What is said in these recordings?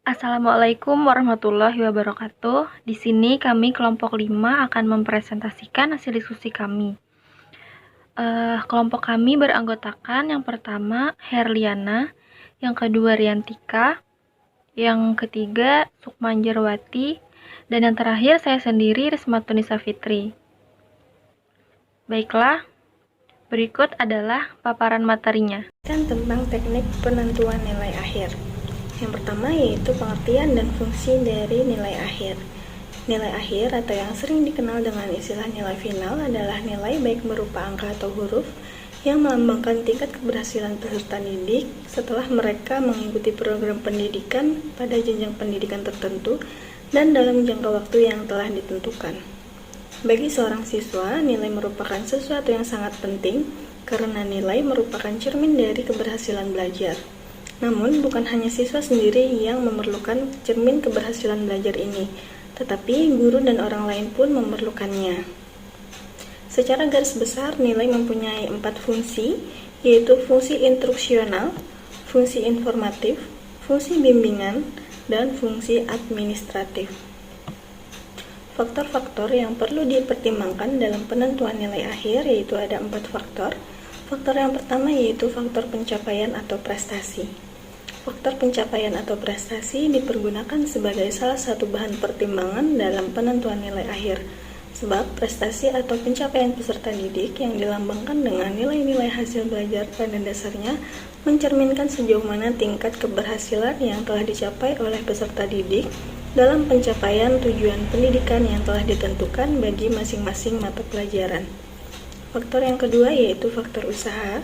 Assalamualaikum warahmatullahi wabarakatuh. Di sini kami kelompok 5 akan mempresentasikan hasil diskusi kami. Kelompok kami beranggotakan yang pertama Herliana, yang kedua Riantika, yang ketiga Sukmanjerwati, dan yang terakhir saya sendiri Rismatunisa Fitri. Baiklah, berikut adalah paparan materinya. Tentang teknik penentuan nilai akhir. Yang pertama yaitu pengertian dan fungsi dari nilai akhir. Nilai akhir atau yang sering dikenal dengan istilah nilai final adalah nilai baik berupa angka atau huruf yang melambangkan tingkat keberhasilan peserta didik setelah mereka mengikuti program pendidikan pada jenjang pendidikan tertentu dan dalam jangka waktu yang telah ditentukan. Bagi seorang siswa, nilai merupakan sesuatu yang sangat penting karena nilai merupakan cermin dari keberhasilan belajar. Namun, bukan hanya siswa sendiri yang memerlukan cermin keberhasilan belajar ini, tetapi guru dan orang lain pun memerlukannya. Secara garis besar, nilai mempunyai 4 fungsi, yaitu fungsi instruksional, fungsi informatif, fungsi bimbingan, dan fungsi administratif. Faktor-faktor yang perlu dipertimbangkan dalam penentuan nilai akhir yaitu ada 4 faktor. Faktor yang pertama yaitu faktor pencapaian atau prestasi. Faktor pencapaian atau prestasi dipergunakan sebagai salah satu bahan pertimbangan dalam penentuan nilai akhir, sebab prestasi atau pencapaian peserta didik yang dilambangkan dengan nilai-nilai hasil belajar pada dasarnya mencerminkan sejauh mana tingkat keberhasilan yang telah dicapai oleh peserta didik dalam pencapaian tujuan pendidikan yang telah ditentukan bagi masing-masing mata pelajaran. Faktor yang kedua yaitu faktor usaha.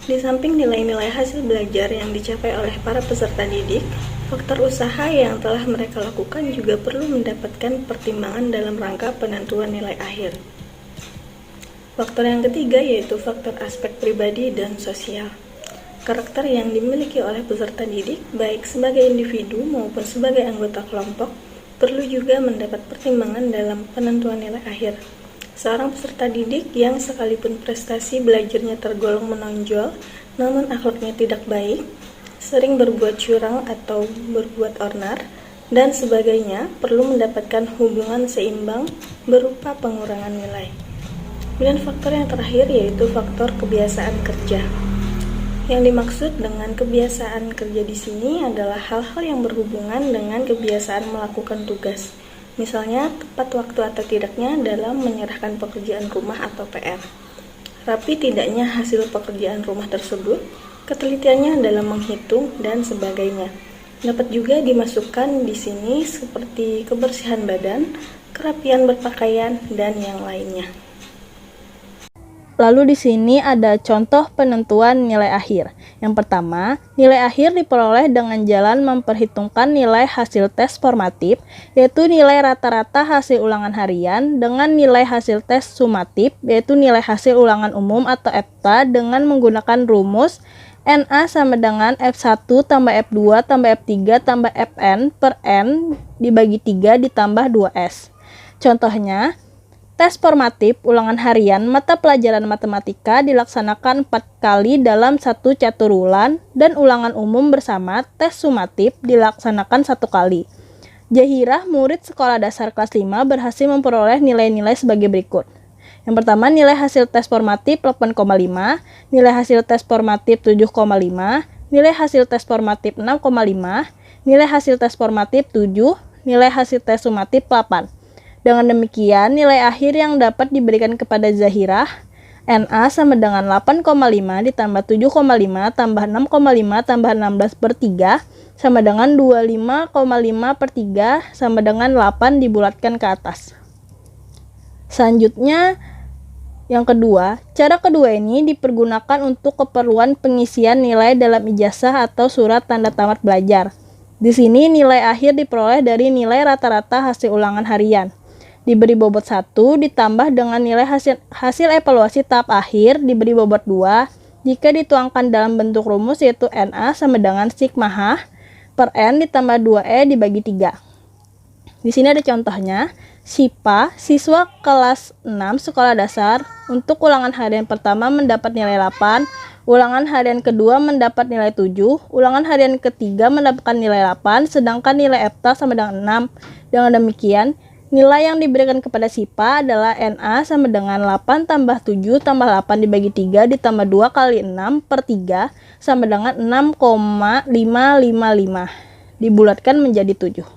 Di samping nilai-nilai hasil belajar yang dicapai oleh para peserta didik, faktor usaha yang telah mereka lakukan juga perlu mendapatkan pertimbangan dalam rangka penentuan nilai akhir. Faktor yang ketiga yaitu faktor aspek pribadi dan sosial. Karakter yang dimiliki oleh peserta didik, baik sebagai individu maupun sebagai anggota kelompok, perlu juga mendapat pertimbangan dalam penentuan nilai akhir. Seorang peserta didik yang sekalipun prestasi belajarnya tergolong menonjol, namun akhlaknya tidak baik, sering berbuat curang atau berbuat onar, dan sebagainya, perlu mendapatkan hubungan seimbang berupa pengurangan nilai. Kemudian faktor yang terakhir yaitu faktor kebiasaan kerja. Yang dimaksud dengan kebiasaan kerja di sini adalah hal-hal yang berhubungan dengan kebiasaan melakukan tugas. Misalnya, tepat waktu atau tidaknya dalam menyerahkan pekerjaan rumah atau PR. Rapi tidaknya hasil pekerjaan rumah tersebut, ketelitiannya dalam menghitung, dan sebagainya. Dapat juga dimasukkan di sini seperti kebersihan badan, kerapian berpakaian, dan yang lainnya. Lalu di sini ada contoh penentuan nilai akhir. Yang pertama, nilai akhir diperoleh dengan jalan memperhitungkan nilai hasil tes formatif, yaitu nilai rata-rata hasil ulangan harian, dengan nilai hasil tes sumatif, yaitu nilai hasil ulangan umum atau EPTA, dengan menggunakan rumus NA sama dengan F1 tambah F2 tambah F3 tambah Fn per N dibagi 3 ditambah 2S. Contohnya, tes formatif ulangan harian mata pelajaran matematika dilaksanakan 4 kali dalam satu caturwulan dan ulangan umum bersama tes sumatif dilaksanakan 1 kali. Zahirah, murid sekolah dasar kelas 5 berhasil memperoleh nilai-nilai sebagai berikut. Yang pertama, nilai hasil tes formatif 8,5, nilai hasil tes formatif 7,5, nilai hasil tes formatif 6,5, nilai hasil tes formatif 7, nilai hasil tes sumatif 8. Dengan demikian, nilai akhir yang dapat diberikan kepada Zahirah, NA sama dengan 8,5 ditambah 7,5 tambah 6,5 tambah 16 per 3 sama dengan 25,5 per 3 sama dengan 8 dibulatkan ke atas. Selanjutnya, yang kedua, cara kedua ini dipergunakan untuk keperluan pengisian nilai dalam ijazah atau surat tanda tamat belajar. Di sini nilai akhir diperoleh dari nilai rata-rata hasil ulangan harian. Diberi bobot 1 ditambah dengan nilai hasil evaluasi tahap akhir diberi bobot 2 jika dituangkan dalam bentuk rumus yaitu NA sama dengan sigma H per N ditambah 2E dibagi 3. Di sini ada contohnya. Sipa, siswa kelas 6 sekolah dasar, untuk ulangan harian pertama mendapat nilai 8, Ulangan harian kedua mendapat nilai 7, ulangan harian ketiga mendapatkan nilai 8, sedangkan nilai EPTA sama dengan 6. Dengan demikian, nilai yang diberikan kepada SIPA adalah NA sama dengan 8 tambah 7 tambah 8 dibagi 3 ditambah 2 kali 6 per 3 sama dengan 6,555. Dibulatkan menjadi 7.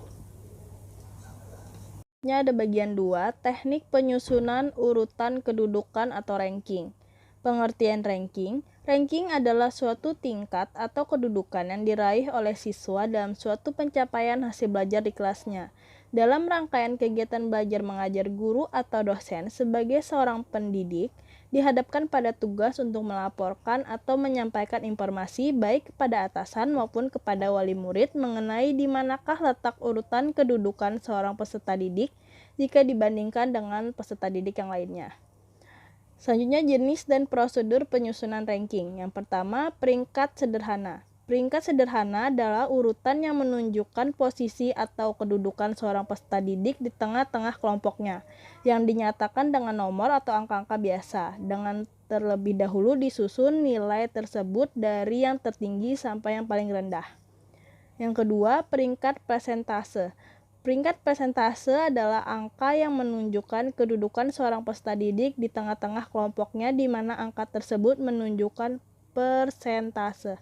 Ini ada bagian 2, teknik penyusunan urutan kedudukan atau ranking. Pengertian ranking. Ranking adalah suatu tingkat atau kedudukan yang diraih oleh siswa dalam suatu pencapaian hasil belajar di kelasnya. Dalam rangkaian kegiatan belajar mengajar, guru atau dosen sebagai seorang pendidik dihadapkan pada tugas untuk melaporkan atau menyampaikan informasi baik kepada atasan maupun kepada wali murid mengenai di manakah letak urutan kedudukan seorang peserta didik jika dibandingkan dengan peserta didik yang lainnya. Selanjutnya, jenis dan prosedur penyusunan ranking. Yang pertama, peringkat sederhana. Peringkat sederhana adalah urutan yang menunjukkan posisi atau kedudukan seorang peserta didik di tengah-tengah kelompoknya, yang dinyatakan dengan nomor atau angka-angka biasa, dengan terlebih dahulu disusun nilai tersebut dari yang tertinggi sampai yang paling rendah. Yang kedua, peringkat persentase. Peringkat persentase adalah angka yang menunjukkan kedudukan seorang peserta didik di tengah-tengah kelompoknya di mana angka tersebut menunjukkan persentase.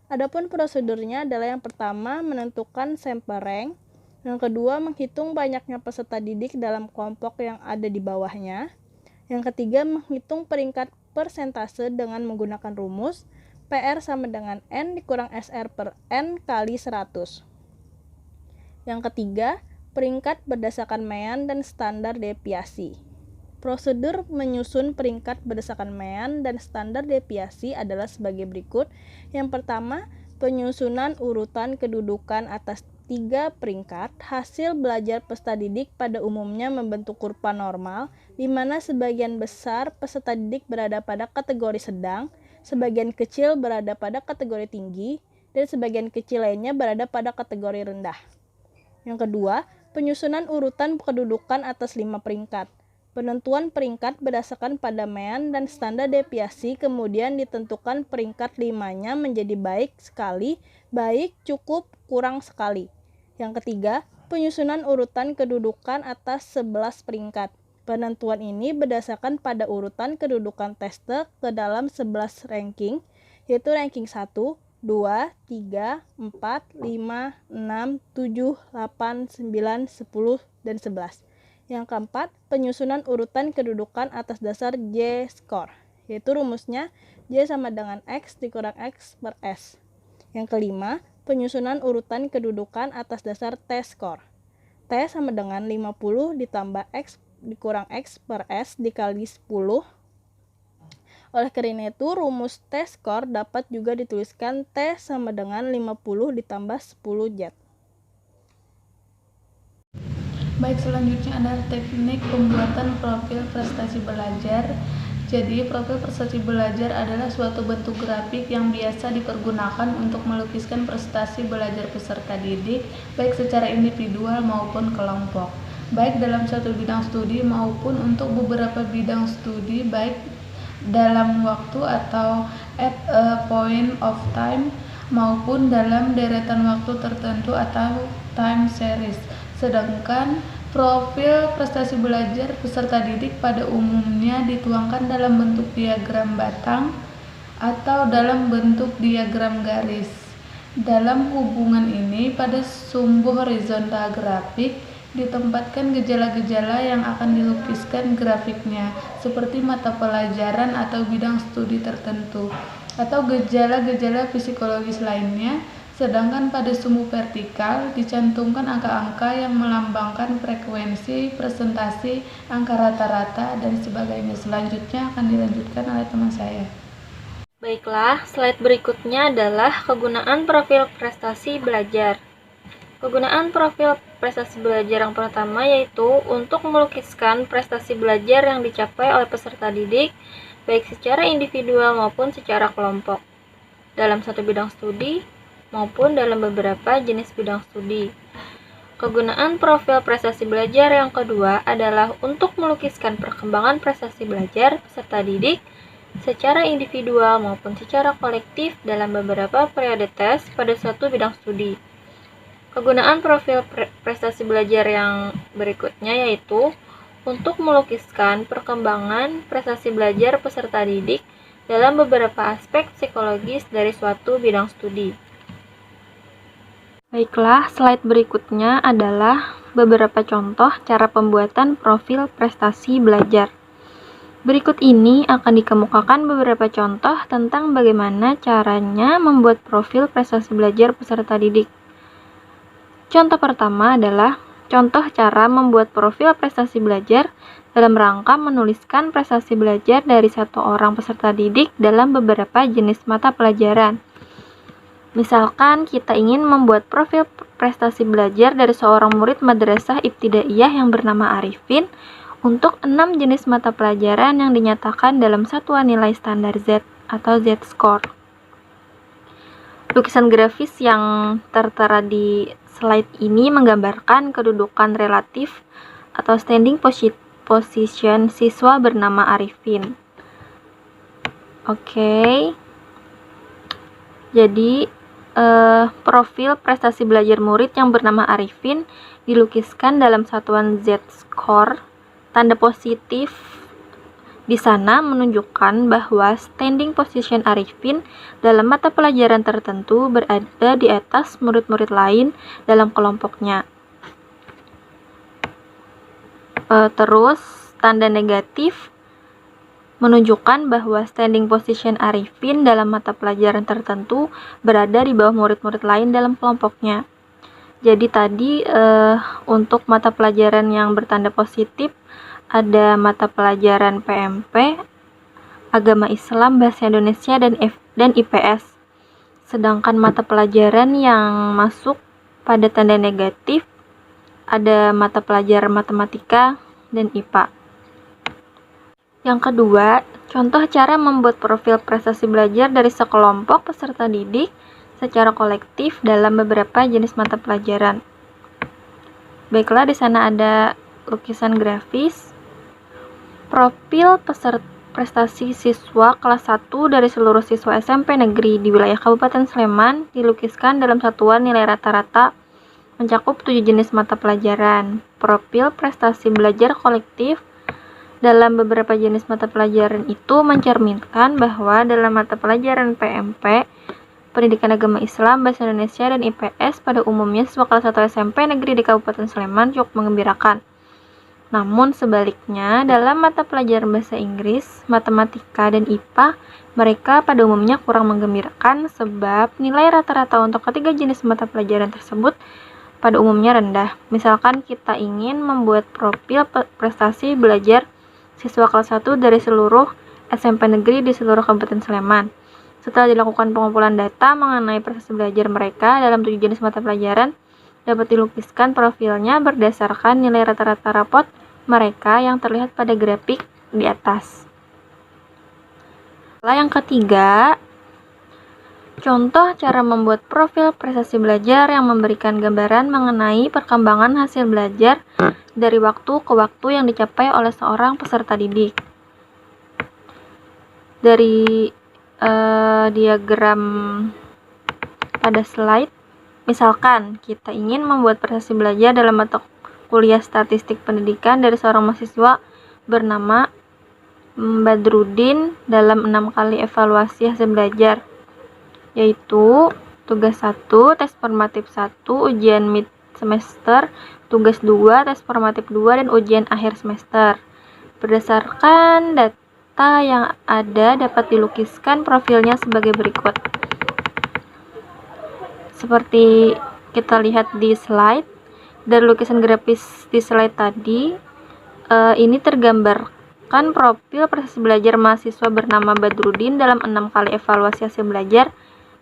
Adapun prosedurnya adalah yang pertama menentukan sampel rank, yang kedua menghitung banyaknya peserta didik dalam kelompok yang ada di bawahnya, yang ketiga menghitung peringkat persentase dengan menggunakan rumus PR sama dengan N dikurang SR per N kali 100. Yang ketiga, peringkat berdasarkan mean dan standar deviasi. Prosedur menyusun peringkat berdasarkan mean dan standar deviasi adalah sebagai berikut. Yang pertama, penyusunan urutan kedudukan atas 3 peringkat. Hasil belajar peserta didik pada umumnya membentuk kurva normal, di mana sebagian besar peserta didik berada pada kategori sedang, sebagian kecil berada pada kategori tinggi, dan sebagian kecil lainnya berada pada kategori rendah. Yang kedua, penyusunan urutan kedudukan atas 5 peringkat. Penentuan peringkat berdasarkan pada mean dan standar deviasi, kemudian ditentukan peringkat 5-nya menjadi baik sekali, baik, cukup, kurang sekali. Yang ketiga, penyusunan urutan kedudukan atas 11 peringkat. Penentuan ini berdasarkan pada urutan kedudukan teste ke dalam 11 ranking, yaitu ranking 1, 2, 3, 4, 5, 6, 7, 8, 9, 10, dan 11. Yang keempat, penyusunan urutan kedudukan atas dasar J-score, yaitu rumusnya J sama dengan X dikurang X per S. Yang kelima, penyusunan urutan kedudukan atas dasar T-score. T sama dengan 50 ditambah X dikurang X per S dikali 10. Oleh karena itu, rumus T-score dapat juga dituliskan T sama dengan 50 ditambah 10 Z. Baik, selanjutnya adalah teknik pembuatan profil prestasi belajar. Jadi, profil prestasi belajar adalah suatu bentuk grafik yang biasa dipergunakan untuk melukiskan prestasi belajar peserta didik, baik secara individual maupun kelompok, baik dalam satu bidang studi maupun untuk beberapa bidang studi, baik dalam waktu atau at a point of time maupun dalam deretan waktu tertentu atau time series. Sedangkan profil prestasi belajar peserta didik pada umumnya dituangkan dalam bentuk diagram batang atau dalam bentuk diagram garis. Dalam hubungan ini, pada sumbu horizontal grafik ditempatkan gejala-gejala yang akan dilukiskan grafiknya, seperti mata pelajaran atau bidang studi tertentu, atau gejala-gejala psikologis lainnya. Sedangkan pada sumbu vertikal dicantumkan angka-angka yang melambangkan frekuensi, presentasi, angka rata-rata, dan sebagainya. Selanjutnya akan dilanjutkan oleh teman saya. Baiklah, slide berikutnya adalah kegunaan profil prestasi belajar. Kegunaan profil prestasi belajar yang pertama yaitu untuk melukiskan prestasi belajar yang dicapai oleh peserta didik, baik secara individual maupun secara kelompok, dalam satu bidang studi maupun dalam beberapa jenis bidang studi. Kegunaan profil prestasi belajar yang kedua adalah untuk melukiskan perkembangan prestasi belajar peserta didik secara individual maupun secara kolektif dalam beberapa periode tes pada suatu bidang studi. Kegunaan profil prestasi belajar yang berikutnya yaitu untuk melukiskan perkembangan prestasi belajar peserta didik dalam beberapa aspek psikologis dari suatu bidang studi. Baiklah, slide berikutnya adalah beberapa contoh cara pembuatan profil prestasi belajar. Berikut ini akan dikemukakan beberapa contoh tentang bagaimana caranya membuat profil prestasi belajar peserta didik. Contoh pertama adalah contoh cara membuat profil prestasi belajar dalam rangka menuliskan prestasi belajar dari satu orang peserta didik dalam beberapa jenis mata pelajaran. Misalkan kita ingin membuat profil prestasi belajar dari seorang murid madrasah ibtidaiyah yang bernama Arifin untuk 6 jenis mata pelajaran yang dinyatakan dalam satuan nilai standar Z atau Z-score. Lukisan grafis yang tertera di slide ini menggambarkan kedudukan relatif atau standing position siswa bernama Arifin. Oke. Jadi profil prestasi belajar murid yang bernama Arifin dilukiskan dalam satuan Z-score. Tanda positif di sana menunjukkan bahwa standing position Arifin dalam mata pelajaran tertentu berada di atas murid-murid lain dalam kelompoknya. Terus, tanda negatif menunjukkan bahwa standing position Arifin dalam mata pelajaran tertentu berada di bawah murid-murid lain dalam kelompoknya. Jadi tadi untuk mata pelajaran yang bertanda positif ada mata pelajaran PMP, Agama Islam, Bahasa Indonesia, dan IPS. Sedangkan mata pelajaran yang masuk pada tanda negatif ada mata pelajaran Matematika dan IPA. Yang kedua, contoh cara membuat profil prestasi belajar dari sekelompok peserta didik secara kolektif dalam beberapa jenis mata pelajaran. Baiklah, di sana ada lukisan grafis. Profil prestasi siswa kelas 1 dari seluruh siswa SMP negeri di wilayah Kabupaten Sleman dilukiskan dalam satuan nilai rata-rata mencakup 7 jenis mata pelajaran. Profil prestasi belajar kolektif dalam beberapa jenis mata pelajaran itu mencerminkan bahwa dalam mata pelajaran PMP, Pendidikan Agama Islam, Bahasa Indonesia, dan IPS pada umumnya siswa kelas 1 SMP negeri di Kabupaten Sleman cukup menggembirakan. Namun sebaliknya, dalam mata pelajaran Bahasa Inggris, Matematika, dan IPA, mereka pada umumnya kurang menggembirakan sebab nilai rata-rata untuk ketiga jenis mata pelajaran tersebut pada umumnya rendah. Misalkan kita ingin membuat profil prestasi belajar siswa kelas 1 dari seluruh SMP negeri di seluruh Kabupaten Sleman. Setelah dilakukan pengumpulan data mengenai prestasi belajar mereka dalam 7 jenis mata pelajaran, dapat dilukiskan profilnya berdasarkan nilai rata-rata rapot mereka yang terlihat pada grafik di atas. Yang ketiga, contoh cara membuat profil prestasi belajar yang memberikan gambaran mengenai perkembangan hasil belajar dari waktu ke waktu yang dicapai oleh seorang peserta didik. Dari diagram pada slide, misalkan kita ingin membuat prestasi belajar dalam mata kuliah statistik pendidikan dari seorang mahasiswa bernama Badrudin dalam 6 kali evaluasi hasil belajar, yaitu tugas 1, tes formatif 1, ujian mid semester, tugas 2, tes formatif 2, dan ujian akhir semester. Berdasarkan data yang ada dapat dilukiskan profilnya sebagai berikut. Seperti kita lihat di slide, dari lukisan grafis di slide tadi, ini tergambarkan profil prestasi belajar mahasiswa bernama Badrudin dalam 6 kali evaluasi hasil belajar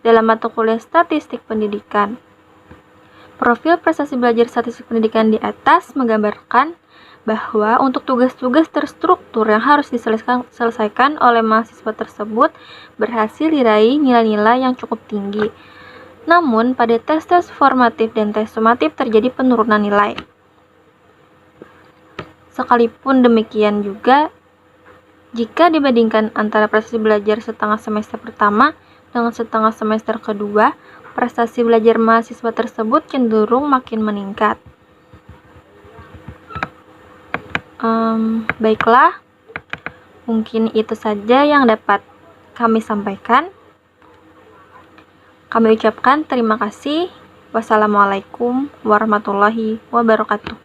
dalam mata kuliah statistik pendidikan. Profil prestasi belajar statistik pendidikan di atas menggambarkan bahwa untuk tugas-tugas terstruktur yang harus diselesaikan oleh mahasiswa tersebut berhasil diraih nilai-nilai yang cukup tinggi. Namun, pada tes-tes formatif dan tes sumatif terjadi penurunan nilai. Sekalipun demikian juga, Jika dibandingkan antara prestasi belajar setengah semester pertama dengan setengah semester kedua, prestasi belajar mahasiswa tersebut cenderung makin meningkat. Baiklah, mungkin itu saja yang dapat kami sampaikan. Kami ucapkan terima kasih. Wassalamualaikum warahmatullahi wabarakatuh.